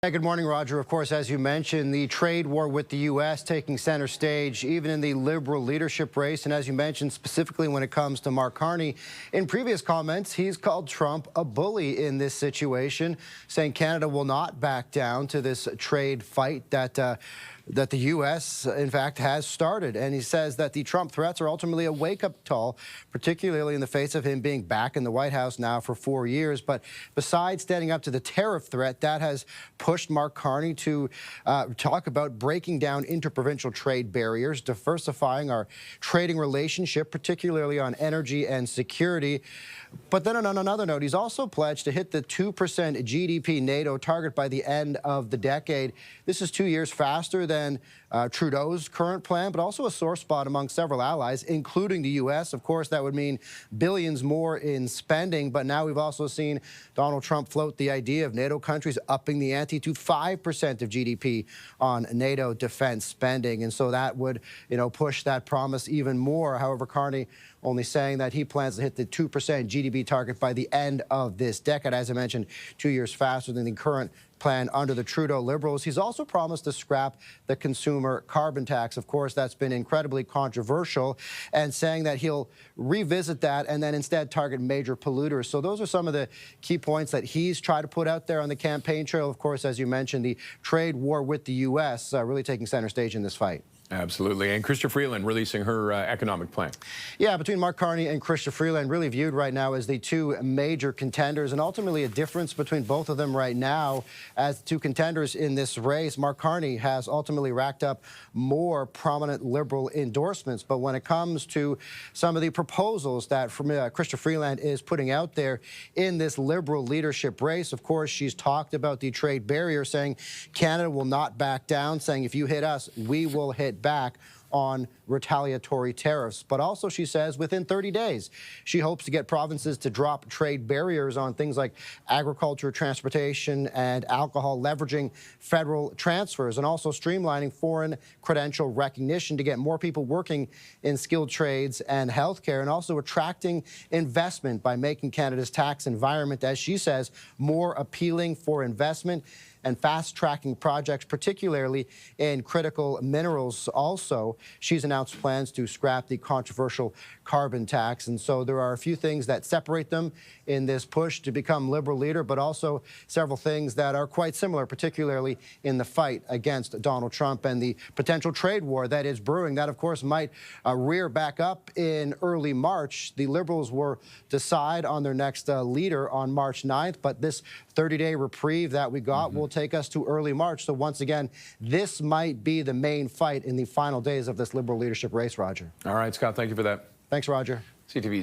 Hey, good morning, Roger. Of course, as you mentioned, the trade war with the U.S. taking center stage, even in the Liberal leadership race. And as you mentioned, specifically when it comes to Mark Carney, in previous comments, he's called Trump a bully in this situation, saying Canada will not back down to this trade fight that the U.S., in fact, has started. And he says that the Trump threats are ultimately a wake-up call, particularly in the face of him being back in the White House now for 4 years. But besides standing up to the tariff threat, that has pushed Mark Carney to talk about breaking down interprovincial trade barriers, diversifying our trading relationship, particularly on energy and security. But then on another note, he's also pledged to hit the 2% GDP NATO target by the end of the decade. This is 2 years faster than Trudeau's current plan, but also a sore spot among several allies, including the U.S. Of course, that would mean billions more in spending. But now we've also seen Donald Trump float the idea of NATO countries upping the ante to 5% of GDP on NATO defense spending. And so that would, push that promise even more. However, Carney only saying that he plans to hit the 2% GDP target by the end of this decade. As I mentioned, 2 years faster than the current plan under the Trudeau Liberals. He's also promised to scrap the consumer carbon tax. Of course, that's been incredibly controversial, and saying that he'll revisit that and then instead target major polluters. So those are some of the key points that he's tried to put out there on the campaign trail. Of course, as you mentioned, the trade war with the U.S. Really taking center stage in this fight. Absolutely. And Chrystia Freeland releasing her economic plan. Yeah, between Mark Carney and Chrystia Freeland, really viewed right now as the two major contenders, and ultimately a difference between both of them right now as two contenders in this race. Mark Carney has ultimately racked up more prominent Liberal endorsements. But when it comes to some of the proposals that Chrystia Freeland is putting out there in this Liberal leadership race, of course, she's talked about the trade barrier, saying Canada will not back down, saying if you hit us, we will hit back on retaliatory tariffs. But also, she says, within 30 days, she hopes to get provinces to drop trade barriers on things like agriculture, transportation, and alcohol, leveraging federal transfers, and also streamlining foreign credential recognition to get more people working in skilled trades and healthcare, and also attracting investment by making Canada's tax environment, as she says, more appealing for investment, and fast-tracking projects, particularly in critical minerals. Also, she's announced plans to scrap the controversial carbon tax. And so there are a few things that separate them in this push to become Liberal leader, but also several things that are quite similar, particularly in the fight against Donald Trump and the potential trade war that is brewing. That, of course, might rear back up in early March. The Liberals will decide on their next leader on March 9th, but this 30-day reprieve that we got will take us to early March. So once again, this might be the main fight in the final days of this Liberal leadership race, Roger. All right, Scott, thank you for that. Thanks, Roger. CTV's